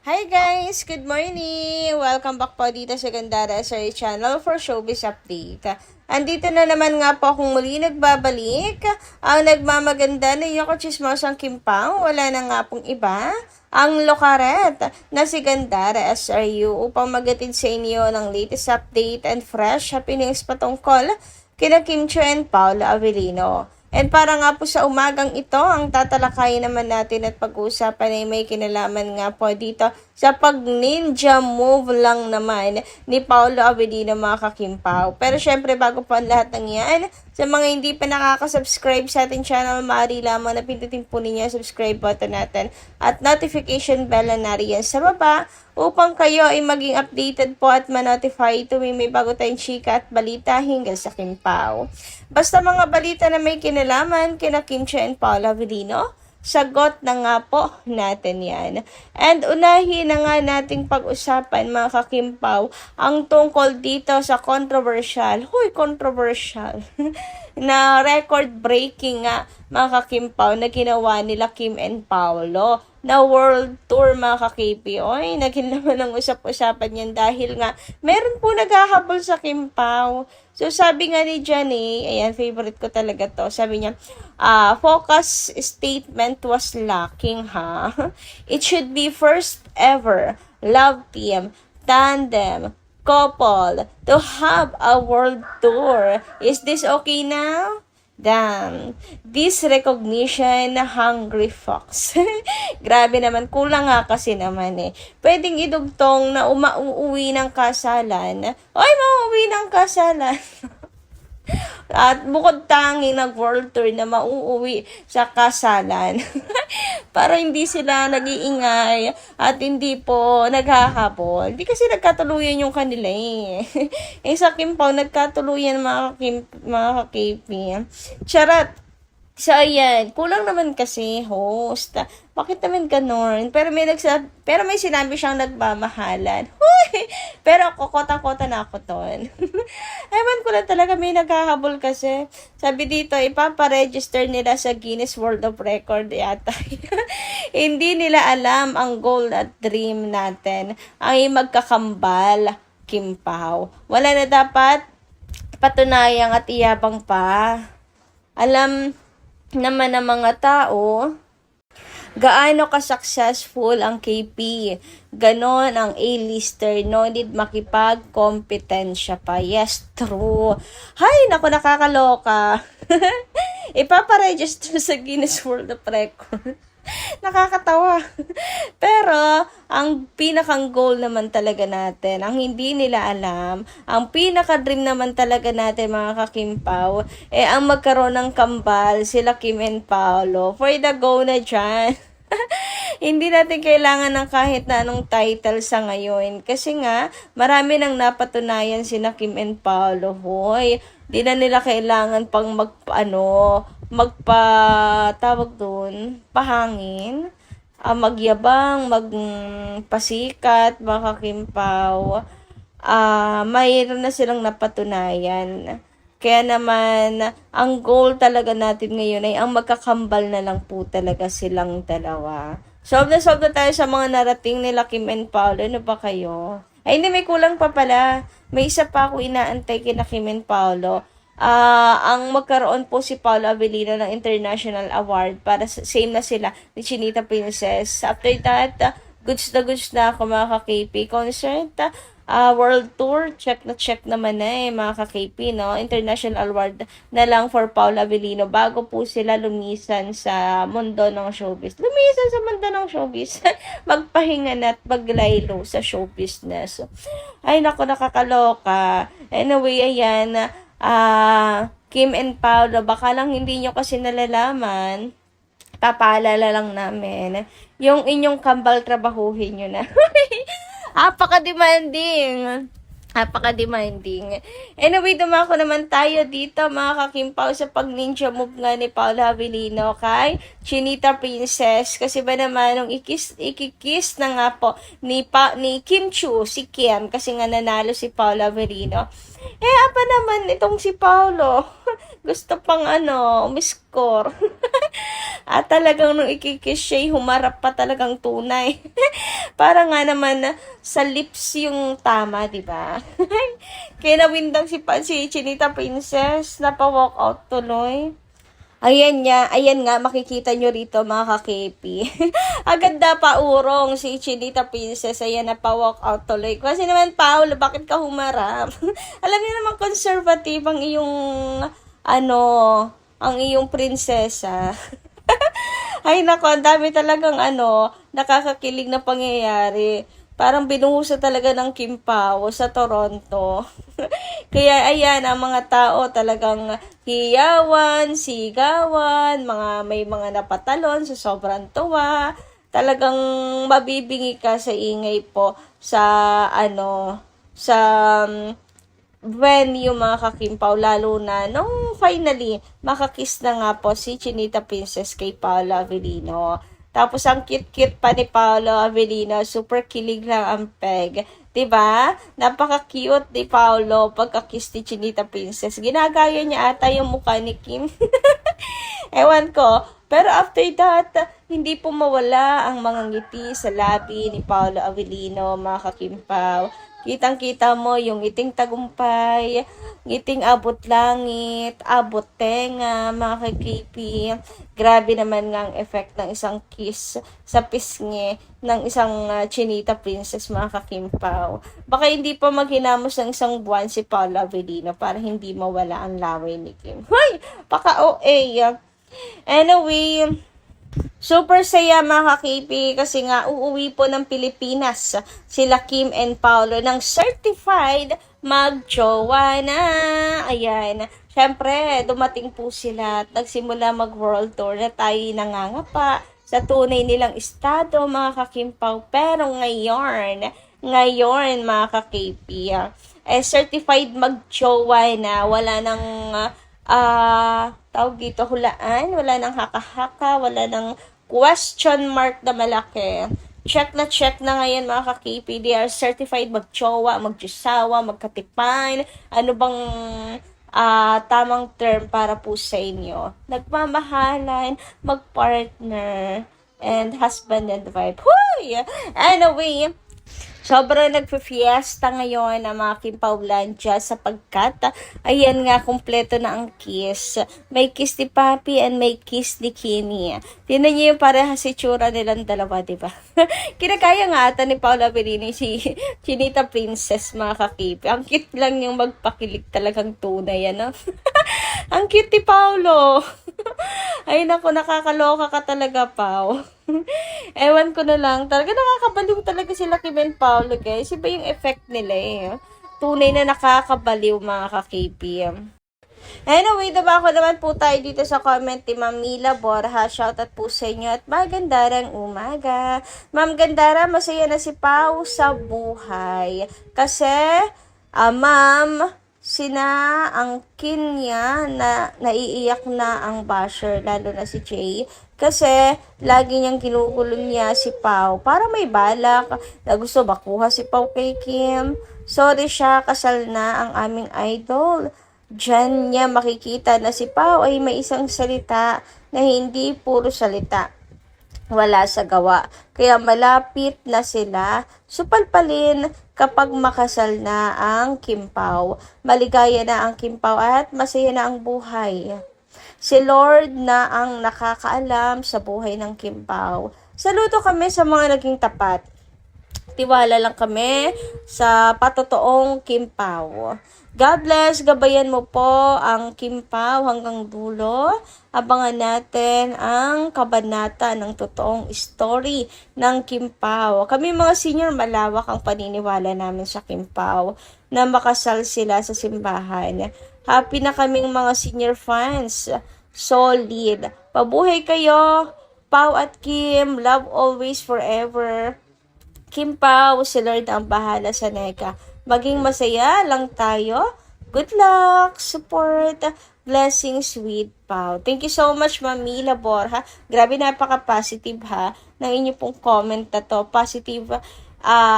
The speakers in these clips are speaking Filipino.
Hi guys! Good morning! Welcome back po dito sa Gandara Sari Channel for Showbiz Update. Andito na naman nga po akong muli nagbabalik. Ang nagmamaganda na yung chismosang Kim Pao, wala na nga pong iba. Ang lokaret na si Gandara SRU upang magatid sa inyo ng latest update and fresh happenings patungkol kina Kim Chiu and Paolo Avellino. And para nga po sa umagang ito, ang tatalakayin naman natin at pag-uusapan ay may kinalaman nga po dito sa pag-ninja move lang naman ni Paolo Avellino mga kakimpaw. Pero syempre bago po ang lahat ng yan, sa mga hindi pa nakaka-subscribe sa ating channel, maaari lamang na pindutin po ninyo ang subscribe button natin at notification bell na nariyan sa baba upang kayo ay maging updated po at ma-notify tuwing may bago tayong chika at balita hinggil sa Kimpaw. Basta mga balita na may kinalaman kina Kim Chiu and Paolo Avellino, sagot na nga po natin yan. And unahin na nga nating pag-usapan mga kakimpaw ang tungkol dito sa controversial na record-breaking nga mga kakimpaw na ginawa nila Kim and Paolo na world tour mga ka-KP. Oy, naging naman ang usap-usapan yan dahil nga meron po naghahabol sa Kimpaw. So sabi nga ni Jenny, ayan, favorite ko talaga to. Sabi niya, focus statement was lacking, ha? It should be first ever love team, tandem, couple to have a world tour. Is this okay now? Damn, this recognition na hungry fox. Grabe naman, kulang nga kasi naman eh. Pwedeng idugtong na uuwi ng kasalan. Oy, mauuwi ng kasalan. At bukod tanging nag-world tour na mauuwi sa kasalan. Para hindi sila nag-iingay at hindi po naghahabol. Hindi kasi nagkatuluyan yung kanila eh. Sa Kimpaw, nagkatuluyan mga ka-KP. Charat! So, ayan, kulang naman kasi, host. Bakit naman ganon? Pero may sinabi siyang nagmamahalan. Huy! Pero kokota-kota na ako ton. Ewan ko lang talaga, may naghahabol kasi. Sabi dito, ipaparegister nila sa Guinness World of Record yata. Hindi nila alam ang goal at dream natin ay magkakambal, Kimpaw. Wala na dapat patunayang at iyabang pa. Alam naman ng mga tao gaano ka-successful ang KP. Ganon ang A-lister, no need makipag-kompetensya pa. Yes, true. Hay, naku, nakakaloka. Ipaparegister sa Guinness World of Record. Nakakatawa. Pero, ang pinakang goal naman talaga natin, ang hindi nila alam, ang pinaka-dream naman talaga natin mga kakimpaw, ang magkaroon ng kambal, sila Kim and Paolo. For the go na dyan. Hindi natin kailangan ng kahit na anong title sa ngayon. Kasi nga, marami nang napatunayan sina Kim and Paolo. Hoy, di na nila kailangan pang tawag dun, pahangin, magyabang, magpasikat, mga Kimpaw. Mayroon na silang napatunayan. Kaya naman, ang goal talaga natin ngayon ay ang magkakambal na lang po talaga silang dalawa. Solve na tayo sa mga narating nila Kim and Paolo. Ano ba kayo? Ay, hindi, may kulang pa pala. May isa pa ako inaantay kina Kim and Paolo. Ang magkaroon po si Paolo Avellino ng International Award para same na sila ni Chinita Princess. After that, goods na ako mga ka-KP. Concert, world tour, check naman na mga ka-KP, no? International Award na lang for Paolo Avellino bago po sila lumisan sa mundo ng showbiz. Lumisan sa mundo ng showbiz. Magpahinga na at maglaylo sa show business. Ay, naku, nakakaloka. Anyway, ayan, Kim and Paolo, baka lang hindi nyo kasi nalalaman, papaalala lang namin, yung inyong kambal trabahuhin nyo na. Napaka-demanding. Anyway, dumako naman tayo dito mga kakimpaw sa pag-ninja move nga ni Paolo Avellino kay Chinita Princess. Kasi ba naman, nung ikikis na nga po ni Kim Chiu, si Kim, kasi nga nanalo si Paolo Avellino. Apa naman itong si Paolo? Gusto pang umiscore. At talagang nung ikikiss siya, humarap pa talagang tunay. Para nga naman sa lips yung tama, di ba? Kaya nawindang si Chinita Princess, napa-walk out tuloy. Ayan nga, makikita nyo rito mga ka-KP. Agad na paurong si Chinita Princess, ayan na pa-walk out tuloy. Kasi naman, Paul, bakit ka humarap? Alam niyo naman, conservative ang iyong, ang iyong prinsesa. Ay nako, ang dami talagang nakakakilig na pangyayari. Parang binuhusa talaga ng Kim Pao sa Toronto. Kaya ayan, ang mga tao talagang hiyawan, sigawan, may mga napatalon sa sobrang tuwa. Talagang mabibingi ka sa ingay po sa sa when yung mga kakimpaw, lalo na nung finally makakiss na nga po si Chinita Princess kay Paolo Avellino. Tapos ang cute-cute pa ni Paolo Avellino, super kilig lang ang peg. 'Di ba? Napaka-cute ni Paolo pagka-kiss ni Chinita Princess. Ginagaya niya ata yung mukha ni Kim. Ewan ko. Pero after that, hindi po mawala ang mga ngiti sa labi ni Paolo Avellino, mga kakimpaw. Kitang-kita mo yung ngiting tagumpay, ngiting abot langit, abot tenga, mga kakipi. Grabe naman nga ang effect ng isang kiss sa pisngi ng isang Chinita Princess, mga kakimpaw. Baka hindi pa maghinamos ng isang buwan si Paolo Avellino para hindi mawala ang laway ni Kim. Hoy! Baka OA. Anyway, super saya mga kakipi kasi nga uuwi po ng Pilipinas sila Kim and Paolo ng certified mag-jowa na. Ayan. Siyempre, dumating po sila at nagsimula mag-world tour na tayo nangangapa sa tunay nilang estado mga kakimpaw. Pero ngayon mga kakipi, certified mag-jowa na. Wala nang tawag dito, hulaan, wala nang haka-haka, wala nang question mark na malaki. Check na ngayon mga ka-KP. They are certified mag-jowa, mag-jusawa, magkatipan. Ano bang tamang term para po sa inyo? Nagmamahalan, mag-partner, and husband and wife. Huy! Anyway, sobrang nagpe-fiesta ngayon ang mga Kimpaulandia sapagkat ayan nga, kumpleto na ang kiss. May kiss ni Papi and may kiss ni Kimi. Tingnan niyo yung parehas itsura nilang dalawa, di ba? Kinakaya nga ata ni Paolo Avellino si Chinita Princess, mga kakipi. Ang cute lang yung magpakilig, talagang tunay, Ang cute ni Paolo. Ay nako, nakakaloka ka talaga, Pao. Ewan ko na lang. Talaga nakakabaliw talaga sila Kim and Paolo, guys. Iba yung effect nila Tunay na nakakabaliw, mga ka-KP. Anyway, ako naman po tayo dito sa comment ni Ma'am Mila Borja. Shoutout po sa inyo at magandarang umaga. Ma'am Gandara, masaya na si Pao sa buhay. Kasi, ma'am, ang kinya na naiiyak na ang basher, lalo na si Jay. Kasi, lagi niyang kinukulong niya si Pao para may balak na gusto makuha si Pao kay Kim. Sorry siya, kasal na ang aming idol. Diyan niya makikita na si Pao ay may isang salita na hindi puro salita. Wala sa gawa. Kaya malapit na sila supalpalin kapag makasal na ang Kim Pao. Maligaya na ang Kim Pao at masaya na ang buhay. Si Lord na ang nakakaalam sa buhay ng Kim Pao. Saludo kami sa mga naging tapat. Tiwala lang kami sa patotoong Kim Pao. God bless, gabayan mo po ang Kim Pao hanggang dulo. Abangan natin ang kabanata ng totoong story ng Kim Pao. Kami mga senior, malawak ang paniniwala namin sa Kim Pao na makasal sila sa simbahan. Happy na kaming mga senior fans. Solid. Pabuhay kayo, Pao at Kim. Love always, forever. Kim Pao, si Lord ang bahala sa neka. Maging masaya lang tayo. Good luck, support, blessings with Pao. Thank you so much, Ma'am Mila Borja. Grabe, napaka-positive ng inyo pong comment na to. Positive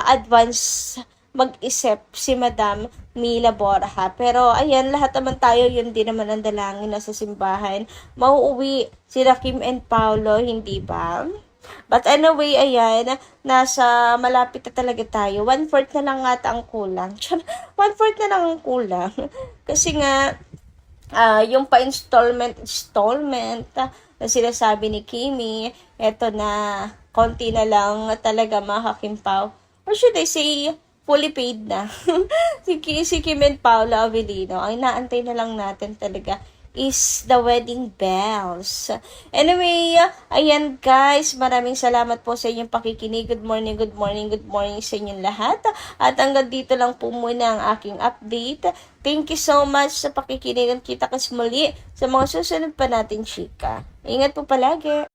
advance mag-isip si Madam Mila Borja. Pero ayan, lahat naman tayo, yun din naman ang dalangin na sa simbahan. Mauuwi sila Kim and Paolo, hindi ba? But anyway, ayan, nasa malapit na talaga tayo. 1/4 na lang ata ang kulang. 1/4 na lang ang kulang. Kasi nga, yung pa-installment na sinasabi ni Kimi, eto na, konti na lang talaga makakimpaw. Or should I say, fully paid na. si Kim and Paolo Avellino, ang inaantay na lang natin talaga is the wedding bells. Anyway, ayan guys, maraming salamat po sa inyong pakikinig. Good morning, good morning, good morning sa inyong lahat. At hanggang dito lang po muna ang aking update. Thank you so much sa pakikinig. Kita kas muli sa mga susunod pa natin chika. Ingat po palagi.